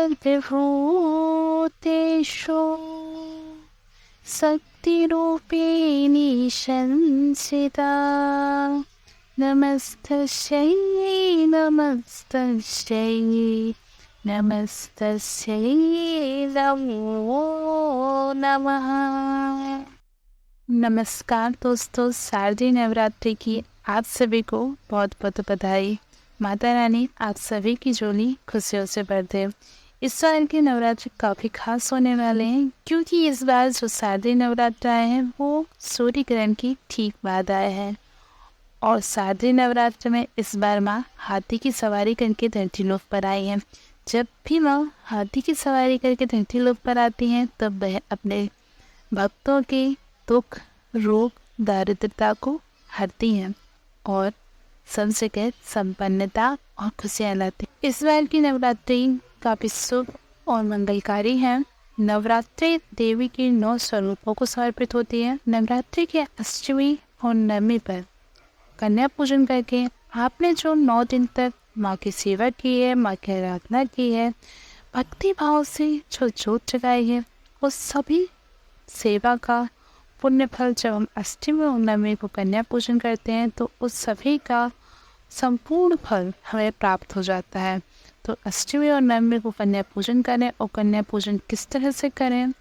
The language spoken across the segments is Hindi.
सर्वभूतेषु शक्तिरूपिणी संस्थिता। नमस्तस्यै नमस्तस्यै नमस्तस्यै नमो नमः। नमस्कार दोस्तों, शारदीय नवरात्रि की आप सभी को बहुत बहुत बधाई। माता रानी आप सभी की झोली खुशियों से भर दे। इस साल के नवरात्रि काफ़ी खास होने वाले हैं, क्योंकि इस बार जो शारदीय नवरात्र आए हैं वो सूर्य ग्रहण की ठीक बाद आए हैं। और शारदीय नवरात्र में इस बार माँ हाथी की सवारी करके धरती लोक पर आई हैं। जब भी माँ हाथी की सवारी करके धरती लोक पर आती हैं तब वह अपने भक्तों के दुख, रोग, दारिद्रता को हरती हैं और सब जगह संपन्नता और खुशियाँ लाती। इस बार की नवरात्रि काफ़ी शुभ और मंगलकारी है। नवरात्रि देवी के 9 स्वरूपों को समर्पित होती है। नवरात्रि के अष्टमी और नवमी पर कन्या पूजन करके आपने जो 9 दिन तक माँ की सेवा की है, माँ की आराधना की है, भक्ति भाव से जो जोत जगाई है, उस सभी सेवा का पुण्य फल जब हम अष्टमी और नवमी को कन्या पूजन करते हैं तो उस सभी का संपूर्ण फल हमें प्राप्त हो जाता है। तो अष्टमी और नवमी को कन्या पूजन करें, और कन्या पूजन किस तरह से करें,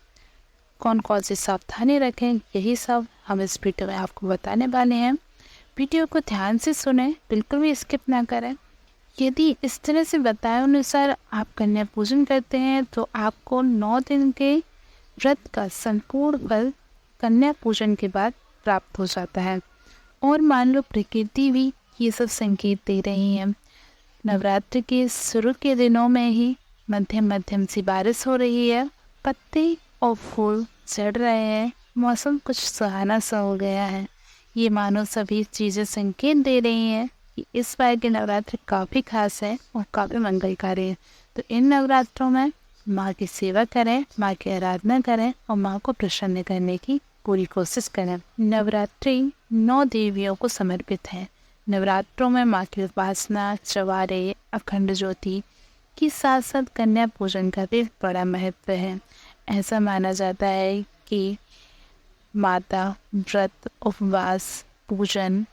कौन कौन सी सावधानी रखें, यही सब हम इस वीडियो में आपको बताने वाले हैं। वीडियो को ध्यान से सुनें, बिल्कुल भी स्किप ना करें। यदि इस तरह से बताए अनुसार आप कन्या पूजन करते हैं तो आपको 9 दिन के व्रत का संपूर्ण फल कन्या पूजन के बाद प्राप्त हो जाता है। और मान लो प्रकृति भी ये सब संकेत दे रही है। नवरात्रि के शुरू के दिनों में ही मध्यम मध्यम सी बारिश हो रही है, पत्ते और फूल झड़ रहे हैं, मौसम कुछ सुहाना सा हो गया है। ये मानो सभी चीज़ें संकेत दे रही हैं कि इस बार के नवरात्रि काफ़ी खास है और काफ़ी मंगलकारी है। तो इन नवरात्रों में माँ की सेवा करें, माँ की आराधना करें और माँ को प्रसन्न करने की पूरी कोशिश करें। नवरात्रि 9 देवियों को समर्पित है। नवरात्रों में माँ की उपासना, चवारे, अखंड ज्योति के साथ साथ कन्या पूजन का भी बड़ा महत्व है। ऐसा माना जाता है कि माता व्रत, उपवास, पूजन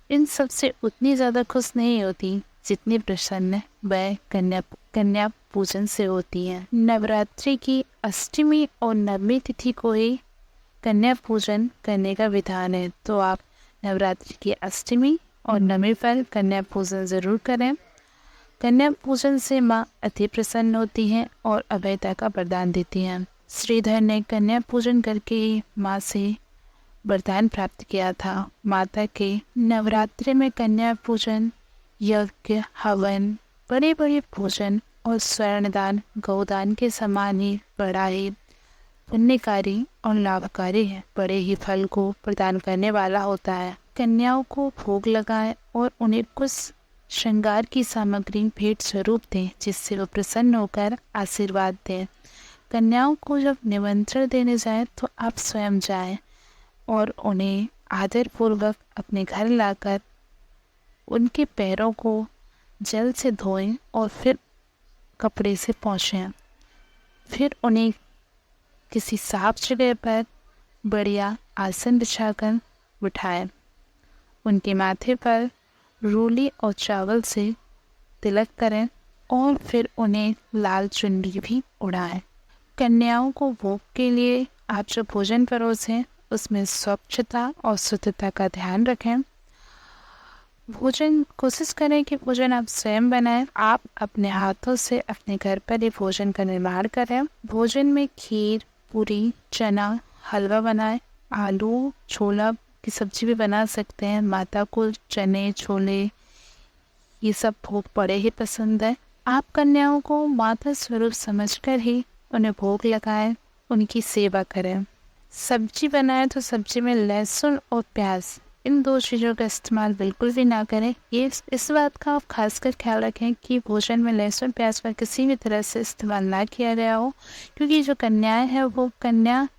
इन सब से उतनी ज़्यादा खुश नहीं होती जितनी प्रसन्न वह कन्या पूजन से होती हैं। नवरात्रि की अष्टमी और नवमी तिथि को ही कन्या पूजन करने का विधान है। तो आप नवरात्रि की अष्टमी और नवमी पर कन्या पूजन ज़रूर करें। कन्या पूजन से माँ अति प्रसन्न होती हैं और अभयता का वरदान देती हैं। श्रीधर ने कन्या पूजन करके ही माँ से वरदान प्राप्त किया था। माता के नवरात्रि में कन्या पूजन, यज्ञ, हवन, बड़े बड़े पूजन और स्वर्णदान, गौदान के समान ही बड़ा ही पुण्यकारी और लाभकारी है। बड़े ही फल को प्रदान करने वाला होता है। कन्याओं को भोग लगाएं और उन्हें कुछ श्रृंगार की सामग्री भेंट स्वरूप दें, जिससे वो प्रसन्न होकर आशीर्वाद दें। कन्याओं को जब निमंत्रण देने जाएं तो आप स्वयं जाएं और उन्हें आदरपूर्वक अपने घर लाकर उनके पैरों को जल से धोएं और फिर कपड़े से पोंछें। फिर उन्हें किसी साफ जगह पर बढ़िया आसन बिछाकर बिठाएं। उनके माथे पर रोली और चावल से तिलक करें और फिर उन्हें लाल चुनरी भी उड़ाएं। कन्याओं को भोग के लिए आप जो भोजन परोसें उसमें स्वच्छता और शुद्धता का ध्यान रखें। भोजन कोशिश करें कि भोजन आप स्वयं बनाएं। आप अपने हाथों से अपने घर पर ही भोजन का निर्माण करें। भोजन में खीर, पूरी, चना, हलवा बनाएं। आलू, छोला की सब्जी भी बना सकते हैं। माता को चने, छोले ये सब भोग बड़े ही पसंद है। आप कन्याओं को माता स्वरूप समझकर ही उन्हें भोग लगाएं, उनकी सेवा करें। सब्जी बनाएं तो सब्जी में लहसुन और प्याज इन 2 चीज़ों का इस्तेमाल बिल्कुल भी ना करें। ये इस बात का आप खासकर ख्याल रखें कि भोजन में लहसुन प्याज का किसी भी तरह से इस्तेमाल ना किया गया हो, क्योंकि जो कन्याएं हैं वो कन्या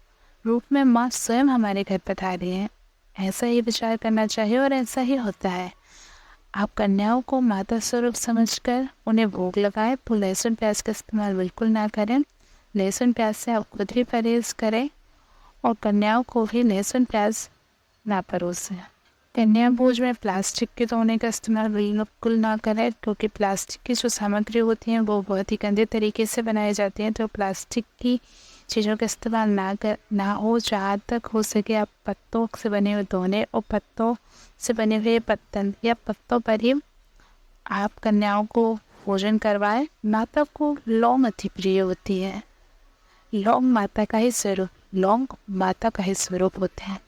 रूप में माँ स्वयं हमारे घर पधारी हैं। ऐसा ही विचार करना चाहिए और ऐसा ही होता है। आप कन्याओं को माता स्वरूप समझकर उन्हें भोग लगाएं, तो लहसुन प्याज का इस्तेमाल बिल्कुल ना करें। लहसुन प्याज से आप खुद भी परहेज करें और कन्याओं को भी लहसुन प्याज ना परोसें। कन्या भोज में प्लास्टिक के तोने का इस्तेमाल बिल्कुल ना करें, क्योंकि प्लास्टिक की जो सामग्री होती हैं वो बहुत ही गंदे तरीके से बनाई जाती हैं। तो प्लास्टिक की चीज़ों का इस्तेमाल ना हो। जहाँ तक हो सके आप पत्तों से बने हुए दोने और पत्तों से बने हुए पत्तन या पत्तों पर ही आप कन्याओं को भोजन करवाएं। माता को लौंग अति प्रिय होती है। लौंग माता का ही स्वरूप होते हैं।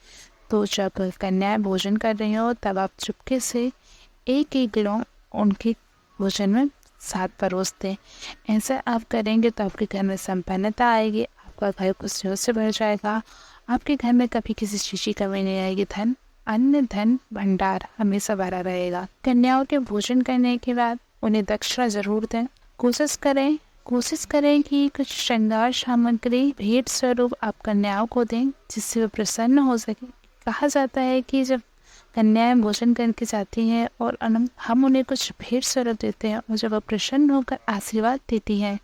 तो जब कन्याएं भोजन कर रही हो तब आप चुपके से एक एक लौंग उनके भोजन में साथ परोस दें। ऐसा आप करेंगे तो आपके घर में संपन्नता आएगी, आपका घर खुशियों से भर जाएगा, आपके घर में कभी किसी चीज़ की कमी नहीं आएगी। धन भंडार हमेशा भरा रहेगा। कन्याओं के भोजन करने के बाद उन्हें दक्षिणा जरूर दें। कोशिश करें कि कुछ श्रृंगार सामग्री भेंट स्वरूप आप कन्याओं को दें, जिससे वे प्रसन्न हो सके। कहा जाता है कि जब कन्याएं भोजन करके जाती हैं और हम उन्हें कुछ भेंट स्वरूप देते हैं और जब वह प्रसन्न होकर आशीर्वाद देती हैं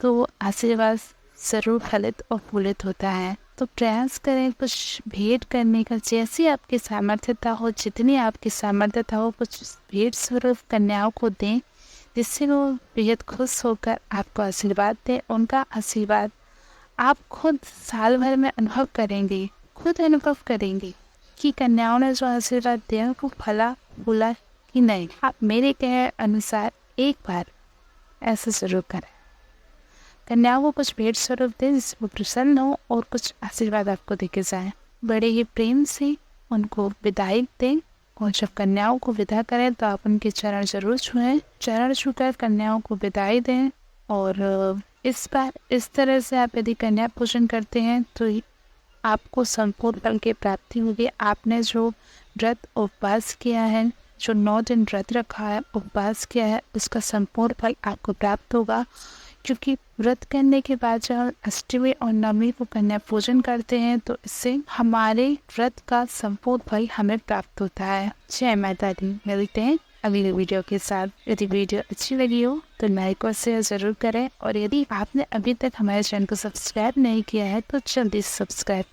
तो वो आशीर्वाद जरूर फलित और फूलित होता है। तो प्रयास करें कुछ भेंट करने का, जैसी आपकी सामर्थ्यता हो, जितनी आपकी सामर्थ्यता हो, कुछ भेंट स्वरूप कन्याओं को दें, जिससे वो बेहद खुश होकर आपको आशीर्वाद दें। उनका आशीर्वाद आप खुद साल भर में अनुभव करेंगे कि कन्याओं ने जो आशीर्वाद दिया वो फला फूला कि नहीं। आप मेरे कहे अनुसार एक बार ऐसा जरूर करें। कन्याओं को कुछ भेंट स्वरूप दें जिससे वो प्रसन्न हो और कुछ आशीर्वाद आपको देके जाएं। बड़े ही प्रेम से उनको विदाई दें और जब कन्याओं को विदा करें तो आप उनके चरण जरूर छुएं। चरण छूकर कन्याओं को विदाई दें। और इस बार इस तरह से आप यदि कन्या पूजन करते हैं तो आपको संपूर्ण फल की प्राप्ति होगी। आपने जो व्रत उपवास किया है, जो 9 दिन व्रत रखा है, उपवास किया है, उसका संपूर्ण फल आपको प्राप्त होगा। क्योंकि व्रत करने के बाद जब हम अष्टमी और नवमी को कन्या पूजन करते हैं तो इससे हमारे व्रत का संपूर्ण फल हमें प्राप्त होता है। जय माता दी। मिलते हैं अगली वीडियो के साथ। यदि वीडियो अच्छी लगी हो तो लाइक और शेयर ज़रूर करें और यदि आपने अभी तक हमारे चैनल को सब्सक्राइब नहीं किया है तो जल्दी सब्सक्राइब करें।